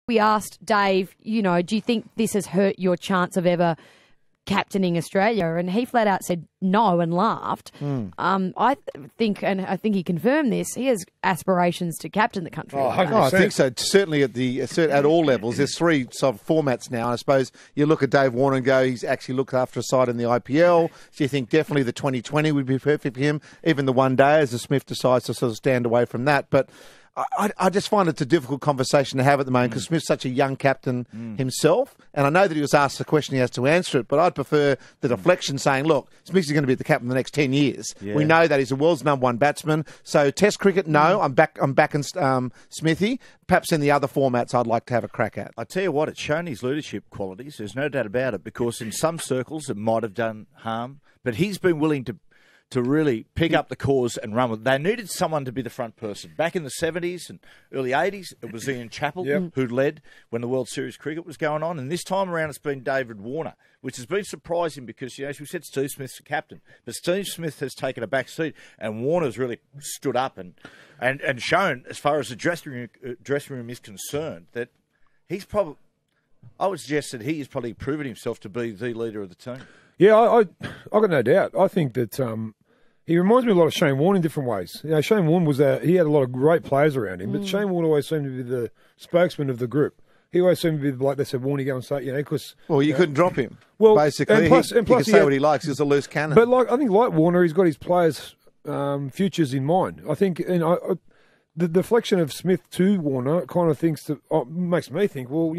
We asked Dave, do you think this has hurt your chance of ever captaining Australia? And he flat out said no and laughed. I think he confirmed this, he has aspirations to captain the country. I think so. Certainly at all levels. There's three sort of formats now. I suppose you look at Dave Warner and go, he's actually looked after a side in the IPL. So you think definitely the 2020 would be perfect for him. Even the one day, as the Smith decides to sort of stand away from that. But I just find it's a difficult conversation to have at the moment because Smith's such a young captain himself. And I know that he was asked the question, he has to answer it, but I'd prefer the deflection saying, look, Smith's going to be the captain the next 10 years. Yeah. We know that he's the world's #1 batsman. So Test cricket, no, I'm backing Smithy. Perhaps in the other formats I'd like to have a crack at. I tell you what, it's shown his leadership qualities. There's no doubt about it, because in some circles it might have done harm, but he's been willing to really pick up the cause and run with it. They needed someone to be the front person. Back in the 70s and early 80s, it was Ian Chappell who led when the World Series cricket was going on. And this time around, it's been David Warner, which has been surprising because, as we said, Steve Smith's the captain. But Steve Smith has taken a back seat, and Warner's really stood up and shown, as far as the dressing room is concerned, that he's probably, I would suggest that he has probably proven himself to be the leader of the team. Yeah, I got no doubt. I think that he reminds me a lot of Shane Warne in different ways. Shane Warne he had a lot of great players around him, but Shane Warne always seemed to be the spokesman of the group. He always seemed to be like they said, Warne, go and say, because... Well, you couldn't drop him. Well, basically, he could say what he likes. He's a loose cannon. But I think like Warner, he's got his players' futures in mind. I think, the deflection of Smith to Warner kind of makes me think, well,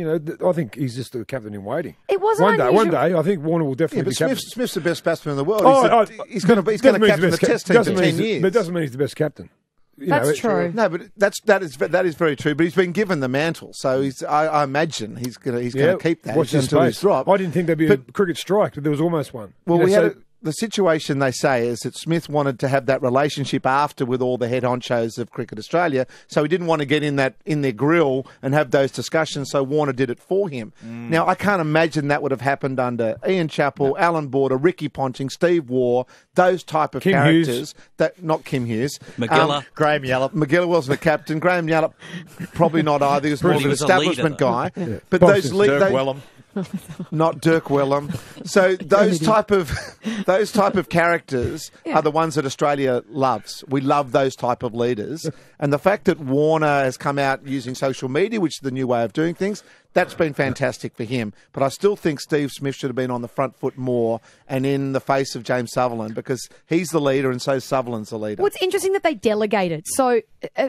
I think he's just the captain in waiting. It wasn't one day, I think Warner will definitely be captain. Smith's the best batsman in the world. He's going to captain the Test team for 10 years. But it doesn't mean he's the best captain. That's true. No, but that is very true. But he's been given the mantle, so I imagine he's going to keep that until he's dropped. I didn't think there'd be a cricket strike, but there was almost one. Well, the situation, they say, is that Smith wanted to have that relationship after with all the head honchos of Cricket Australia, so he didn't want to get in their grill and have those discussions, so Warner did it for him. Now, I can't imagine that would have happened under Ian Chappell, Alan Border, Ricky Ponting, Steve Waugh, those type of characters. Not Kim Hughes. McGilla. Graham Yallop. McGilla wasn't a captain. Graham Yallop, probably not either. He was more of an establishment guy. Yeah. But those Dirk Wellham. Not Dirk Wellham. So those type of characters are the ones that Australia loves. We love those type of leaders. And the fact that Warner has come out using social media, which is the new way of doing things, that's been fantastic for him. But I still think Steve Smith should have been on the front foot more and in the face of James Sutherland, because he's the leader and so Sutherland's the leader. Well, it's interesting that they delegated. So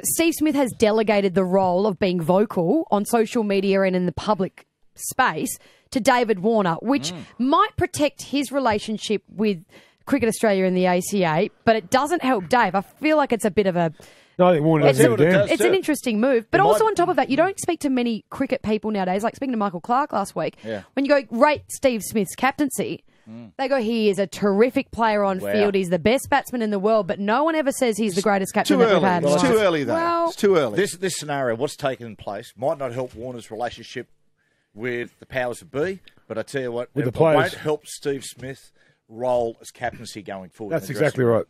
Steve Smith has delegated the role of being vocal on social media and in the public space to David Warner, which might protect his relationship with Cricket Australia and the ACA, but it doesn't help Dave. I feel like it's a bit of a... No, I think Warner does it's an interesting move. But also on top of that, you don't speak to many cricket people nowadays, like speaking to Michael Clark last week. Yeah. When you go, rate Steve Smith's captaincy, they go, he is a terrific player on field. He's the best batsman in the world, but no one ever says he's the greatest captain that we've had. It's too early, though. Well, it's too early. This scenario, what's taken place, might not help Warner's relationship with the powers that be, but I tell you what, it won't help Steve Smith's role as captaincy going forward. That's exactly right.